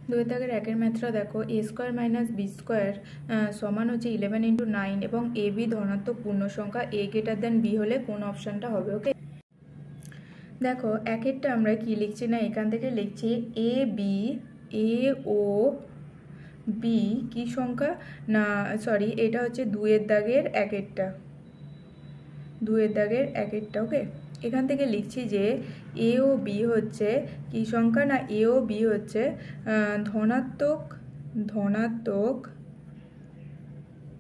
দুই দাগের একের ম্যাথটা দেখো এ স্কোয়ার মাইনাস বি স্কোয়ার সমান হচ্ছে 11 × 9 এবং এ বি ধনাত্মক পূর্ণ সংখ্যা এ গ্রেটার দেন বি হলে কোন অপশানটা হবে। ওকে, দেখো একেরটা আমরা কি লিখছি না, এখান থেকে লিখছি A B, A O B কি সংখ্যা না, সরি এটা হচ্ছে দুইয়ের দাগের একেরটা, দুইয়ের দাগের একেরটা। ওকে, এখান থেকে লিখছি যে এ ও বি হচ্ছে কি সংখ্যা না, এ ও বি হচ্ছে ধনাত্মক ধনাত্মক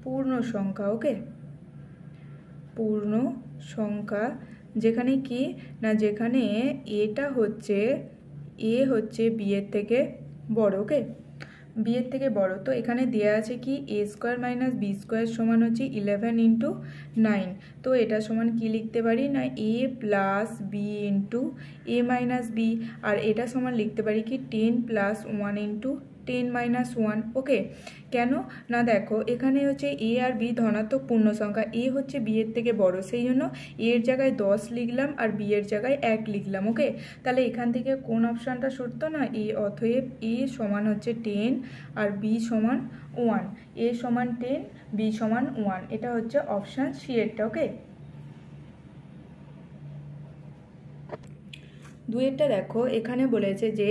পূর্ণ সংখ্যা। ওকে, পূর্ণ সংখ্যা যেখানে কি না, যেখানে এটা হচ্ছে এ হচ্ছে বি এর থেকে বড়। ওকে, বি এর থেকে বড়। তো এখানে দেওয়া আছে কি A square minus B square সমান হচ্ছে 11 × 9। তো এটা সমান কি লিখতে পারি না, A plus B into A minus B, আর এটা সমান লিখতে পারি কি 10 + 1 × 10 - 1। ওকে, কেন না দেখো এখানে হচ্ছে এ আর বি ধনাত্মক পূর্ণ সংখ্যা, এ হচ্ছে বি এর থেকে বড়, সেই জন্য এর জায়গায় 10 লিখলাম আর বি এর জায়গায় 1 লিখলাম। ওকে, তাহলে এখান থেকে কোন অপশানটা সত্য না, এ, অতএব এ সমান হচ্ছে 10 আর বি সমান 1, এ সমান 10 বি সমান 1, এটা হচ্ছে অপশান সি এরটা। ওকে, দুয়েরটা দেখো এখানে বলেছে যে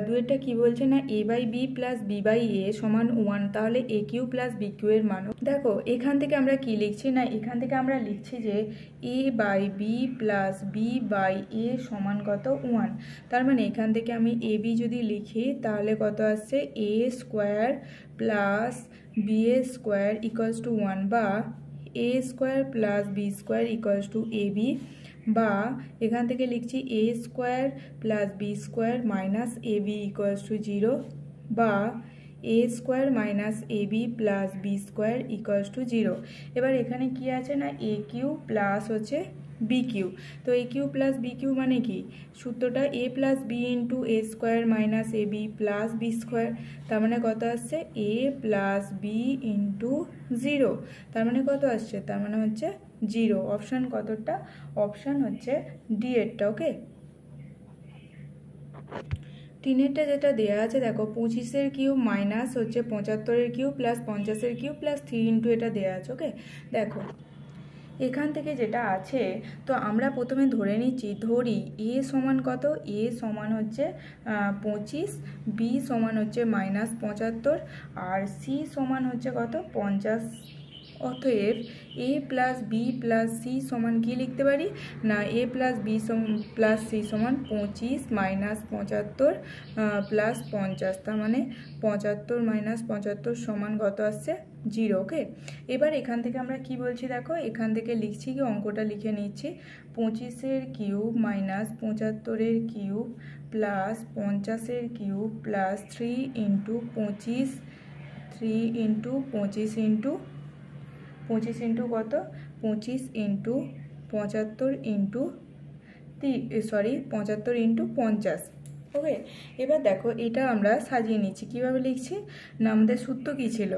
দুয়েরটা কি বলছে না, A by B plus B by A সমান 1, তাহলে A cube plus B cube এর মান। দেখো এখান থেকে আমরা কি লিখছি না, এখান থেকে আমরা লিখছি যে A by B plus B by A সমান কত 1, তার মানে এখান থেকে আমি এ বি যদি লিখি তাহলে কত আসছে A square plus B A square equals to 1, বা A square plus B square equals to A B, বা এখান থেকে লিখছি A square plus B square minus A B equals to 0, বা A square minus A B plus B square equals to 0। এবার এখানে কি আছে না, এ কিউ প্লাস হচ্ছে বি কিউ। তো A cube plus B cube মানে কি, সূত্রটা এ plus B into A square minus A B plus B square, তার মানে কত আসছে এ প্লাস বি ইন্টু 0, তার মানে কত আসছে, তার মানে হচ্ছে 0। অপশান কতটা, অপশান হচ্ছে ডি এরটা। ওকে, তিনেরটা যেটা দেওয়া আছে দেখো 25-এর কিউব মাইনাস হচ্ছে 75-এর কিউব প্লাস 50-এর কিউব প্লাস 3 ইন্টু এটা দেওয়া আছে। ওকে, দেখো এখান থেকে যেটা আছে, তো আমরা প্রথমে ধরে নিচ্ছি, ধরি এ সমান কত, এ সমান হচ্ছে 25, বি সমান হচ্ছে -75, আর সি সমান হচ্ছে কত 50। অতএব এ প্লাস বি প্লাস সি সমান কি লিখতে পারি না, A plus B plus C সমান 25 - 75 প্লাস 50, তার মানে 75 - 75 সমান কত আসছে 0। ওকে, এবার এখান থেকে আমরা কি বলছি দেখো, এখান থেকে লিখছি কি অঙ্কটা লিখে নিচ্ছি, 25-এর কিউব মাইনাস 75-এর কিউব প্লাস 50-এর cube plus 3 into 25, 3 into 25 into 25 into কত, 25 ইন্টু 75 ইন্টু 75 ইন্টু 50। ওকে, এবার দেখো এটা আমরা সাজিয়ে নিচ্ছি, কীভাবে লিখছি না, আমাদের সূত্র কী ছিল,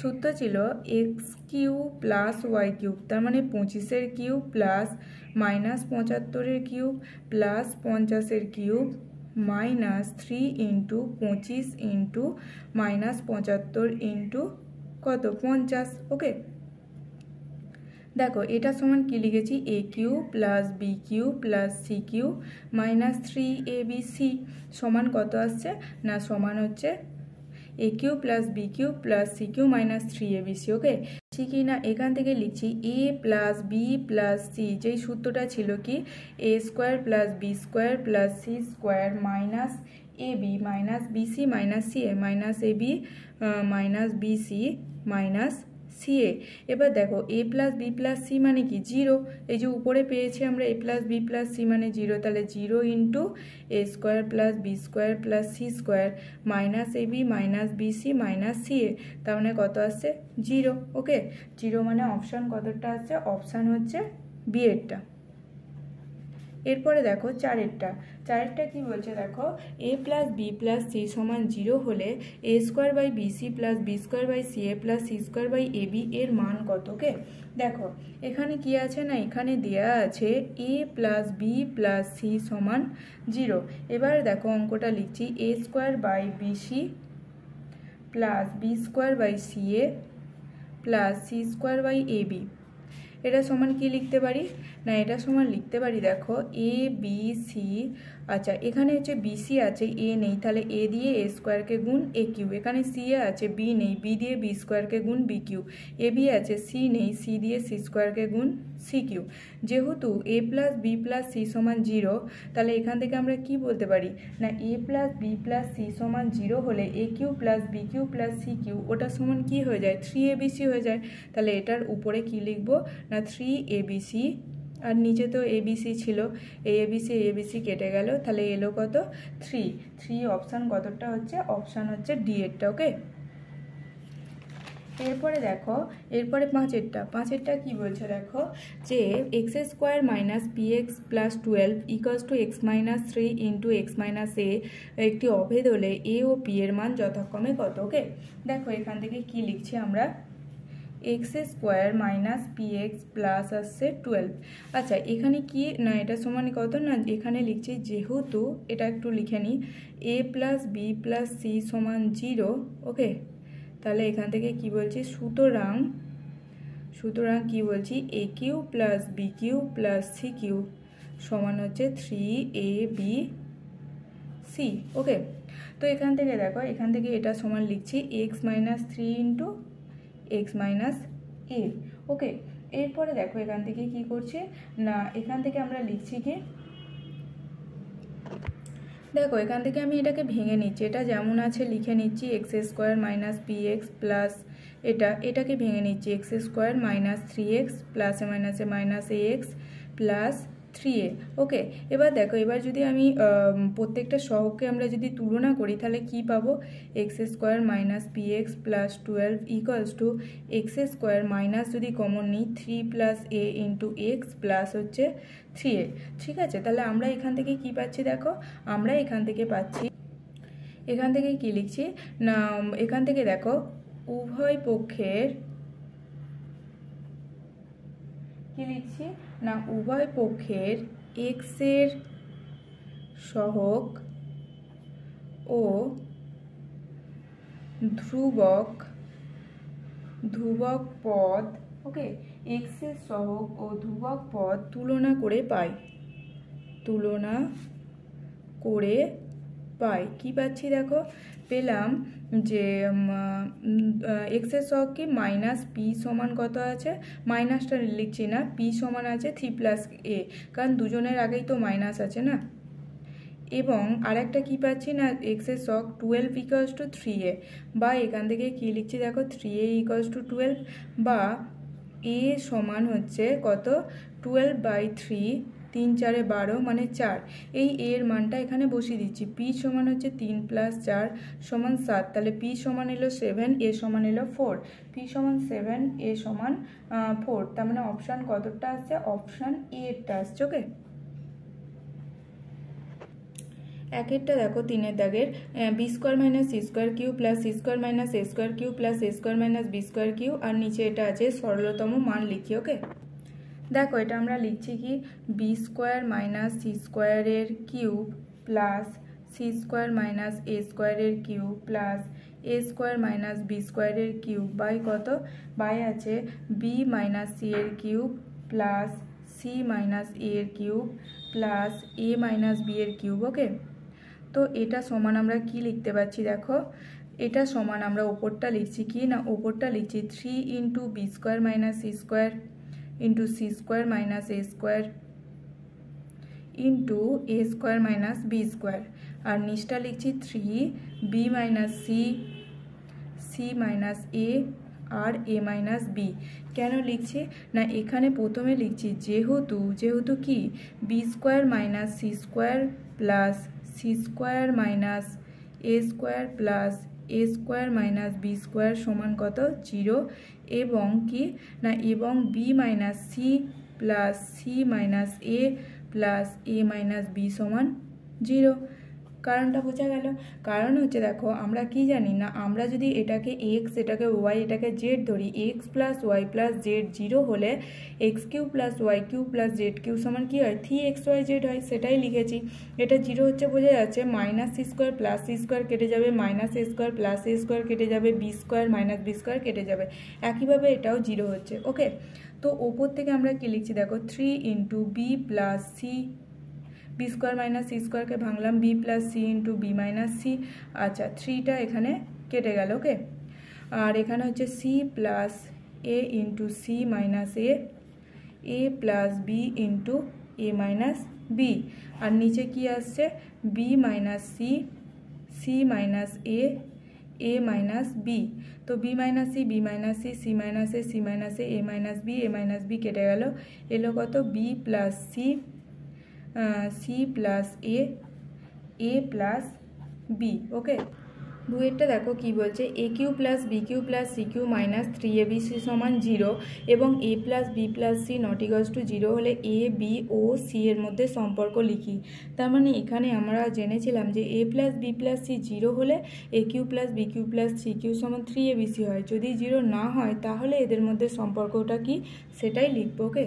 সূত্র ছিল X cube plus Y cube, তার মানে 25-এর কিউব প্লাস -75-এর কিউব প্লাস 50-এর cube minus 3 into 25 into -75 into কত 50। ওকে, দেখো এটা সমান কি লিখেছি, A cube plus B cube plus C cube minus 3abc সমান কত আসছে না, সমান হচ্ছে A cube plus B cube plus C cube minus 3abc। Okay, ঠিক না, এখান থেকে লিখছি A plus B plus C, যেই সূত্রটা ছিল কি A square plus B square plus C square minus A B minus BC minus C A minus A B minus BC minus C A. এবার দেখো A plus B plus C মানে কি 0, এই যে উপরে পেয়েছি আমরা A plus B plus C মানে 0, তাহলে 0 into A square plus B square plus C square minus A B minus BC minus C এ, তার মানে কত আসছে 0। ওকে, 0 মানে অপশান কতটা আসছে, অপশান হচ্ছে বি এরটা। এরপরে দেখো চারেরটা কি বলছে দেখো, a plus B plus C সমান 0 হলে a square by bc plus B square by c a plus C square by a b এর মান কত? কে দেখো এখানে কি আছে না, এখানে দেয়া আছে a plus B plus C সমান 0। এবার দেখো অঙ্কটা লিখছি, a square by bc plus B square by c a plus C square by a b, এটা সমান কি লিখতে পারি না, এটা সমান লিখতে পারি দেখো এ বি সি, আচ্ছা এখানে হচ্ছে বিসি আছে, এ নেই, তাহলে এ দিয়ে এ স্কোয়ারকে গুণ এ কিউ, এখানে সি এ আছে, বি নেই, বি দিয়ে বি স্কোয়ারকে গুণ বি কিউ, এ বি আছে, সি নেই, সি দিয়ে সি স্কোয়ারকে গুণ সি কিউ। যেহেতু A plus B plus C সমান 0, তাহলে এখান থেকে আমরা কি বলতে পারি না, A plus B plus C সমান 0 হলে A cube plus B cube plus C cube ওটা সমান কি হয়ে যায়, 3abc হয়ে যায়। তাহলে এটার উপরে কি লিখবো না 3abc, আর নিচে তো এবিসি ছিল, এবিসি কেটে গেল, তাহলে এলো কত 3 অপশান কতটা হচ্ছে, অপশান হচ্ছে ডি এরটা। ওকে, এরপরে দেখো এরপরে পাঁচেরটা কি বলছে দেখো, যে X square minus P X plus 12 equals to X minus 3 into X minus A একটি অভেদ হলে এ ও পি এর মান যথাক্রমে কত? ওকে, দেখো এখান থেকে কি লিখছি আমরা, x square minus P X plus আসছে 12। আচ্ছা এখানে কি না, এটা সমান কত না, এখানে লিখছি যেহেতু এটা একটু লিখে নিই, এ প্লাস বি প্লাস সি সমান 0। ওকে, তাহলে এখান থেকে কি বলছি, সুতরাং কি বলছি, A cube plus B cube plus C cube সমান হচ্ছে 3abc। ওকে, তো এখান থেকে দেখো এখান থেকে এটা সমান লিখছি X minus 3 into X minus A. Okay, এরপরে দেখো এখান থেকে কি করছে না, এখান থেকে আমরা লিখছি কি দেখো এখান থেকে আমি এটাকে ভেঙে নিচ্ছি, এটা যেমন আছে লিখে নিচ্ছি, x square minus P X plus এটাকে ভেঙে নিচ্ছি, এক্স স্কোয়ার মাইনাস 3x প্লাসে মাইনাসে minus A x plus 3a। ওকে, এবার দেখো এবার যদি আমি প্রত্যেকটা সহগকে আমরা যদি তুলনা করি তাহলে কি পাবো, x square minus P X plus 12 equals to x square minus যদি কমন নিই 3 plus A into x plus হচ্ছে 3a। ঠিক আছে, তাহলে আমরা এখান থেকে কি পাচ্ছি দেখো, আমরা এখান থেকে পাচ্ছি, এখান থেকে কি লিখছি না, এখান থেকে দেখো উভয় পক্ষের কি লিখছি না, উভয় পক্ষের এক্স এর সহগ ও ধ্রুবক পদ, ওকে, এক্স এর সহগ ও ধ্রুবক পদ তুলনা করে পাই কি পাচ্ছি দেখো, পেলাম যে এক্স এর সহগ কি মাইনাস পি সমান কত আছে, মাইনাসটা লিখছি না, পি সমান আছে 3 প্লাস এ, কারণ দুজনের আগেই তো মাইনাস আছে না, এবং আরেকটা কি পাচ্ছি না, এক্স এর সহগ 12 ইকুয়ালস টু 3a, বা এখান থেকে কি লিখছি দেখো 3a ইকুয়ালস টু 12, বা এ সমান হচ্ছে কত 12/3, 3 4 12 মানে 4, এই এর মানটা এখানে বসিয়ে দিচ্ছি, পি সমান হচ্ছে 3 প্লাস 4 সমান 7, তাহলে পি সমান এলো 7, এ সমান এলো 4, পি সমান 7, এ সমান 4, তার মানে অপশান কতটা আসছে, অপশান এরটা আসছে। ওকে, একেরটা দেখো 3 দাগের, B square minus C square cube plus C square minus এ স্কোয়ার কিউ প্লাস এ square minus B square cube, আর নিচে এটা আছে সরলতম মান লিখি। ওকে, দেখো এটা আমরা লিখছি কি, বি স্কোয়ার মাইনাস সি স্কোয়ারের cube plus C square minus A স্কোয়ারের কিউব প্লাস এ স্কোয়ার মাইনাস বি স্কোয়ারের কিউব বাই কত, বাই আছে বি মাইনাস সি এর cube plus C minus A এর cube plus A minus B এর cube. Okay, তো এটা সমান আমরা কি লিখতে পারছি দেখো, এটা সমান আমরা ওপরটা লিখছি কি না, ওপরটা লিখছি 3 into B square minus C square into C square minus A square into A square minus B square, আর নিচটা লিখছি 3 B minus C, C minus A আর এ মাইনাস বি। কেন লিখছি না, এখানে প্রথমে লিখছি যেহেতু কি B square minus C square plus C square minus এ স্কোয়ার প্লাস এ স্কোয়ার মাইনাস বি স্কোয়ার সমান কত 0, এবং কি না, এবং B minus C plus C minus A plus A minus B সমান 0। কারণটা বোঝা গেল। কারণ হচ্ছে দেখো আমরা কি জানি না, আমরা যদি এটাকে এক্স, এটাকে ওয়াই, এটাকে জেড ধরি, x plus y plus z 0 হলে x cube plus y cube plus z cube সমান কী হয়, 3xy/z হয়। সেটাই লিখেছি। এটা 0 হচ্ছে বোঝা যাচ্ছে, minus C square plus C square কেটে যাবে, মাইনাস এ স্কোয়ার প্লাস এ স্কোয়ার কেটে যাবে, b square minus B square কেটে যাবে। একইভাবে এটাও 0 হচ্ছে। ওকে, তো ওপর থেকে আমরা কি লিখছি দেখো, 3 into B plus C, B square minus C স্কোয়ারকে ভাঙলাম, B plus C into B minus C. আচ্ছা, 3টা এখানে কেটে গেল। ওকে, আর এখানে হচ্ছে C plus A into C minus A plus B into A minus B. আর নিচে কি আসছে, B minus C, C minus A minus B. তো B minus C, B minus C, C minus A, C minus A minus B কেটে গেল। এলো কত, B plus C, C plus A plus B. Okay, দুয়েরটা দেখো কি বলছে, A cube plus B cube plus C cube minus 3abc সমান 0 এবং A plus B plus C not equals to 0 হলে এ বি ও সি এর মধ্যে সম্পর্ক লিখি। তার মানে এখানে আমরা জেনেছিলাম যে A plus B plus C 0 হলে A cube plus B cube plus C cube সমান 3abc হয়। যদি 0 না হয় তাহলে এদের মধ্যে সম্পর্কটা কি সেটাই লিখবো। ওকে,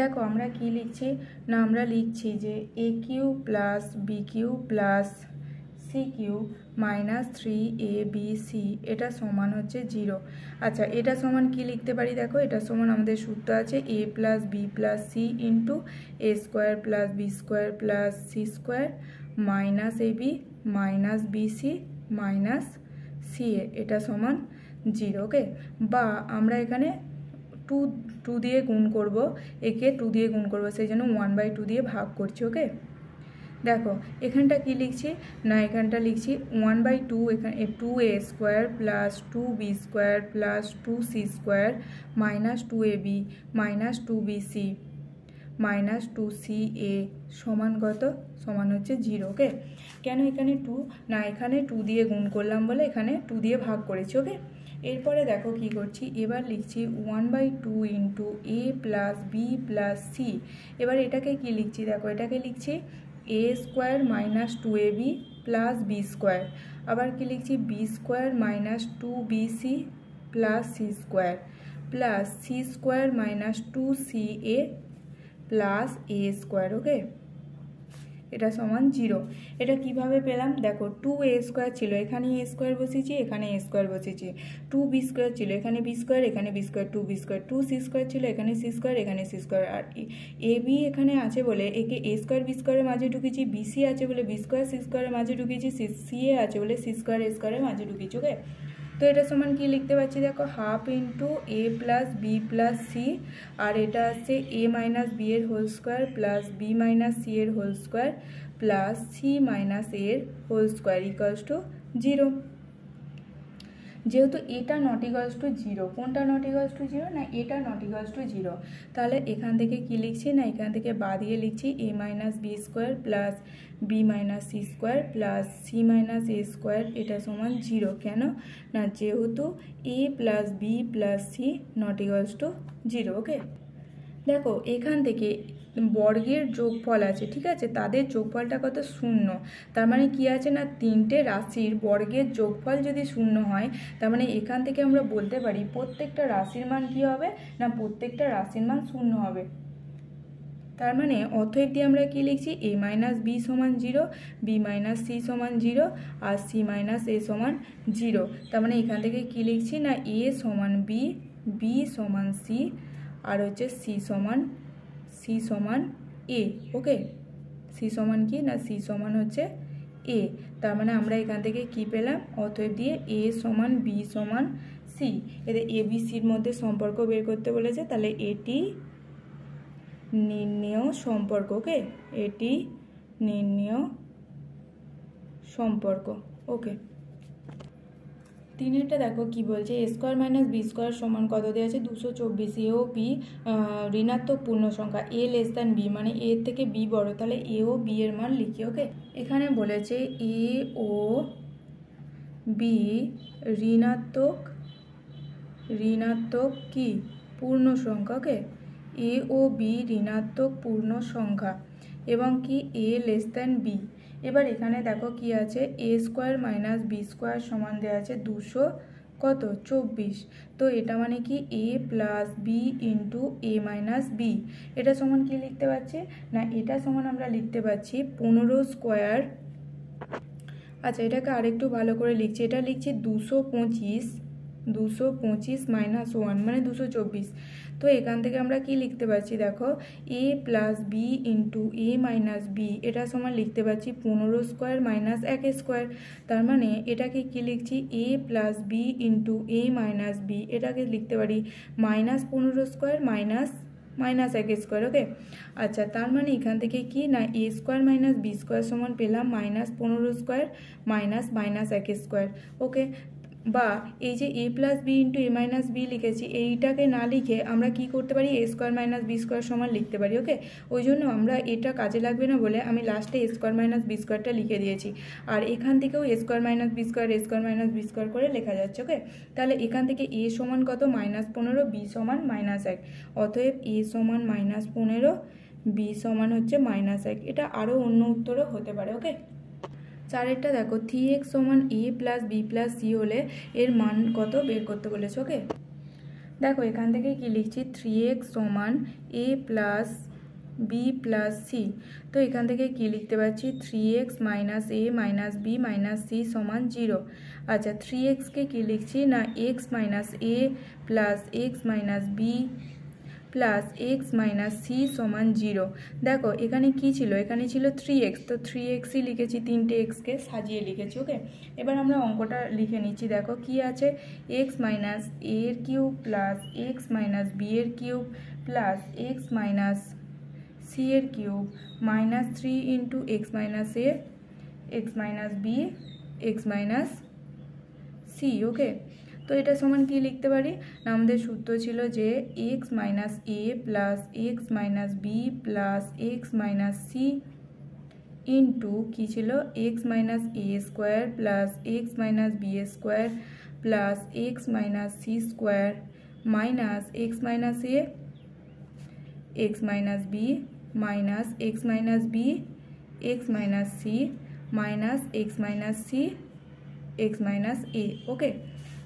দেখো আমরা কি লিখছি না, আমরা লিখছি যে A cube plus B cube plus C cube minus 3abc এটা সমান হচ্ছে 0। আচ্ছা, এটা সমান কি লিখতে পারি দেখো, এটা সমান আমাদের সূত্র আছে A plus B plus C into A square plus B square plus C square minus AB minus BC minus C A, এটা সমান 0। ওকে, বা আমরা এখানে 2 দিয়ে গুণ করব, একে 2 দিয়ে গুণ করব, সেই জন্য 1/2 দিয়ে ভাগ করছি। ওকে, দেখো এখানটা কি লিখছি না, এখানটা লিখছি 1/2, এখানে 2a square plus 2b square plus 2c square minus 2ab minus 2bc minus 2ca সমান কত, সমান হচ্ছে 0। ওকে, কেন এখানে 2 না, এখানে 2 দিয়ে গুণ করলাম বলে এখানে 2 দিয়ে ভাগ করেছি। ওকে, এরপরে দেখো কি করছি, এবার লিখছি 1/2 into A plus B plus C. এবার এটাকে কি লিখছি দেখো, এটাকে লিখছি A square minus 2ab plus B square. আবার কি লিখছি, B square minus 2bc plus C square plus C square minus 2ca plus এ স্কোয়ার। ওকে, এটা সমান 0। এটা কিভাবে পেলাম দেখো, 2a স্কোয়ার ছিল, এখানে এ স্কোয়ার বসিয়েছি, এখানে এ স্কোয়ার বসিয়েছি। 2b স্কোয়ার ছিল, এখানে বি স্কোয়ার, এখানে b square, 2b square. 2c square ছিল, এখানে সি স্কোয়ার, এখানে সি স্কোয়ার। আর এ বি এখানে আছে বলে একে এ স্কোয়ার বি স্কোয়ারের মাঝে ঢুকেছি, বিসি আছে বলে বি স্কোয়ার সি স্কোয়ারের মাঝে ঢুকেছি, সি এ আছে বলে সি স্কোয়ার এ স্কোয়ারের মাঝে ঢুকেছি। ওকে, তো এটা সমান কি লিখতে পারছি দেখো, half into A plus B plus C, আর এটা আসছে এ মাইনাস বি এর whole square plus B minus C এর whole square plus C minus এর হোল স্কোয়ার ইকুয়ালস টু 0। যেহেতু এটা নট ইকুয়ালস টু 0, কোনটা নট ইকুয়ালস টু 0 না, এটা নট ইকুয়ালস টু 0, তাহলে এখান থেকে কি লিখছি না, এখান থেকে বাদ দিয়ে লিখছি A minus B square plus B minus C square plus C minus A square এটা সমান 0। কেন না, যেহেতু A plus B plus C not equals to 0। Okay, দেখো এখান থেকে বর্গের যোগফল আছে, ঠিক আছে, তাদের যোগফলটা কত, 0। তার মানে কি আছে না, 3টে রাশির বর্গের যোগফল যদি 0 হয়, তার মানে এখান থেকে আমরা বলতে পারি প্রত্যেকটা রাশির মান কি হবে না, প্রত্যেকটা রাশির মান 0 হবে। তার মানে অতএব দিয়ে আমরা কি লিখছি, এ মাইনাস বি সমান 0, বি মাইনাস সি সমান 0 আর সি মাইনাস এ সমান 0। তার মানে এখান থেকে কি লিখছি না, এ সমান বি, বি সমান সি আর হচ্ছে সি সমান এ। ওকে, সি সমান কি না, সি সমান হচ্ছে এ। তার মানে আমরা এখান থেকে কি পেলাম, অতএব দিয়ে এ সমান বি সমান সি। এদের এ বি সির মধ্যে সম্পর্ক বের করতে বলেছে, তাহলে এটি নির্ণেয় সম্পর্ক। ওকে, এটি নির্ণেয় সম্পর্ক। ওকে, 3-এরটা দেখো কি বলছে, এ স্কোয়ার মাইনাস বি স্কোয়ার সমান কত দেওয়া আছে, 224। এ ও বি ঋণাত্মক পূর্ণ সংখ্যা, এ লেস দ্যান বি, মানে এ থেকে বি বড়, তাহলে এ ও বি এর মান লিখি। ওকে, এখানে বলেছে এ ও বি ঋণাত্মক কি পূর্ণ সংখ্যা। ওকে, এ ও বি ঋণাত্মক পূর্ণ সংখ্যা এবং কি এ লেস দ্যান বি। এবার এখানে দেখো কি আছে, এ স্কোয়ার মাইনাস বি স্কোয়ার সমান দেওয়া আছে 224। তো এটা মানে কি এ plus B into A minus B. এটা সমান কি লিখতে পারছি না, এটা সমান আমরা লিখতে পারছি 15 স্কোয়ার। আচ্ছা এটাকে আরেকটু ভালো করে লিখছি, এটা লিখছি 225 মাইনাস 1 মানে 224। তো এখান থেকে আমরা কি লিখতে পারছি দেখো, A plus B into A minus B এটা সমান লিখতে পারছি 15 স্কোয়ার মাইনাস 1 স্কোয়ার। তার মানে এটাকে কি লিখছি, A plus B into A minus B এটাকে লিখতে পারি মাইনাস 15 স্কোয়ার মাইনাস 1 স্কোয়ার। ওকে, আচ্ছা তার মানে এখান থেকে কি না এ স্কোয়ার মাইনাস বি স্কোয়ার সমান পেলাম মাইনাস 15 স্কোয়ার মাইনাস 1 স্কোয়ার। ওকে, বা এই যে A plus B into A minus B লিখেছি, এইটাকে না লিখে আমরা কি করতে পারি, এ স্কোয়ার মাইনাস বি স্কোয়ার সমান লিখতে পারি। ওকে, ওই জন্য আমরা এটা কাজে লাগবে না বলে আমি লাস্টে এ স্কোয়ার মাইনাস বি স্কোয়ারটা লিখে দিয়েছি। আর এখান থেকেও এ স্কোয়ার মাইনাস বি স্কোয়ার করে লেখা যাচ্ছে। ওকে, তাহলে এখান থেকে এ সমান কত -15, বি সমান -1। অতএব এ সমান -15, বি সমান হচ্ছে -1। এটা আরও অন্য উত্তরও হতে পারে। ওকে, চারেরটা দেখো 3x সমান A plus B plus C হলে এর মান কত বের করতে বলেছে। ওকে, দেখো এখান থেকে কি লিখছি, 3x সমান A plus B plus C. তো এখান থেকে কি লিখতে পারছি, 3x minus A minus B minus C সমান 0। আচ্ছা 3xকে কি লিখছি না X minus A plus X minus B plus X minus C সমান 0। দেখো এখানে কি ছিল, এখানে ছিল 3x, তো 3xই লিখেছি, 3টে এক্সকে সাজিয়ে লিখেছি। ওকে, এবার আমরা অঙ্কটা লিখে নিচ্ছি। দেখো কি আছে, এক্স মাইনাস এ এর cube plus X minus B এর cube plus X minus C এর cube minus 3 into X minus A X minus B X minus C. Okay, তো এটা সমান কি লিখতে পারি না, আমাদের সূত্র ছিল যে X minus A plus X minus B plus X minus C into কী ছিল, X minus A square plus X minus B square plus X minus C square minus X minus A X minus B minus X minus B X minus C minus X minus C X minus A. Okay,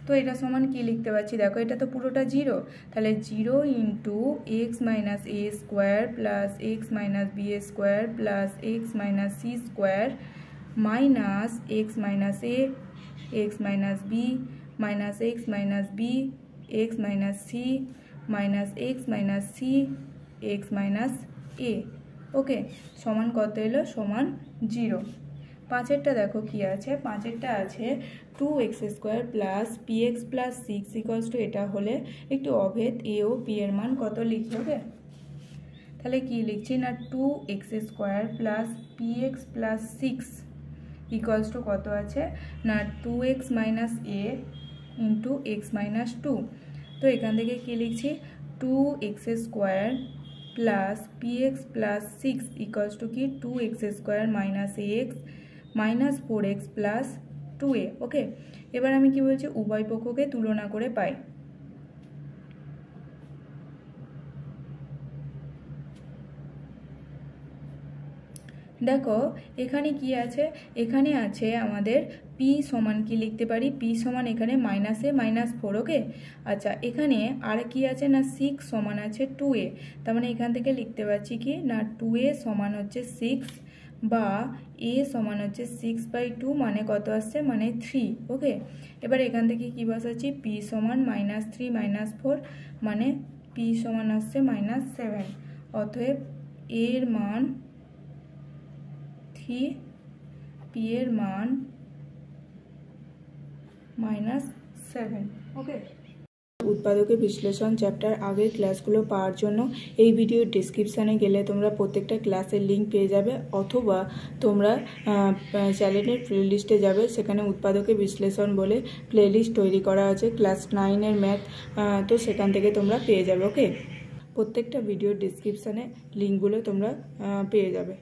তো এটা সমান কি লিখতে পারছি, দেখো এটা তো পুরোটা 0, তাহলে 0 into X minus A square plus X minus B square plus X minus C square minus X minus A X minus B minus X minus B X minus C minus X minus C X minus A. Okay, সমান কত এলো, সমান 0। পাঁচেরটা দেখো কি আছে, পাঁচেরটা আছে 2x square plus px plus 6 equals to, এটা হলে একটু অভেদ এ ও পি এর মান কত লিখি। ওকে, তাহলে কি লিখছি না 2x square plus px plus 6 equals to কত আছে না 2x মাইনাস এ ইন্টু এক্স মাইনাস 2। তো এখান থেকে কি লিখছি, 2x square plus px plus 6 equals to কি 2x square minus X minus 4x plus 2a। ওকে, এবার আমি কি বলছি, উভয় পক্ষকে তুলনা করে পাই। দেখো এখানে কি আছে, এখানে আছে আমাদের পি সমান কি লিখতে পারি, পি সমান এখানে -a -4। ওকে, আচ্ছা এখানে আর কি আছে না 6 সমান আছে 2a, তার মানে এখান থেকে লিখতে পারছি কি না 2a সমান হচ্ছে 6 বা a সমান হচ্ছে 6/2 মানে কত আসছে, মানে 3। ওকে, এবার এখান থেকে কি বসাচ্ছি, p সমান -3 -4 মানে p সমান আসছে -7। অতএব এর মান 3, p এর মান -7। ওকে, উৎপাদকের বিশ্লেষণ চ্যাপ্টার আগের ক্লাসগুলো পাওয়ার জন্য এই ভিডিওর ডেসক্রিপশানে গেলে তোমরা প্রত্যেকটা ক্লাসের লিঙ্ক পেয়ে যাবে, অথবা তোমরা চ্যানেলের প্লেলিস্টে যাবে, সেখানে উৎপাদকের বিশ্লেষণ বলে প্লেলিস্ট তৈরি করা আছে ক্লাস 9-এর ম্যাথ, তো সেখান থেকে তোমরা পেয়ে যাবে। ওকে, প্রত্যেকটা ভিডিওর ডেসক্রিপশানে লিঙ্কগুলো তোমরা পেয়ে যাবে।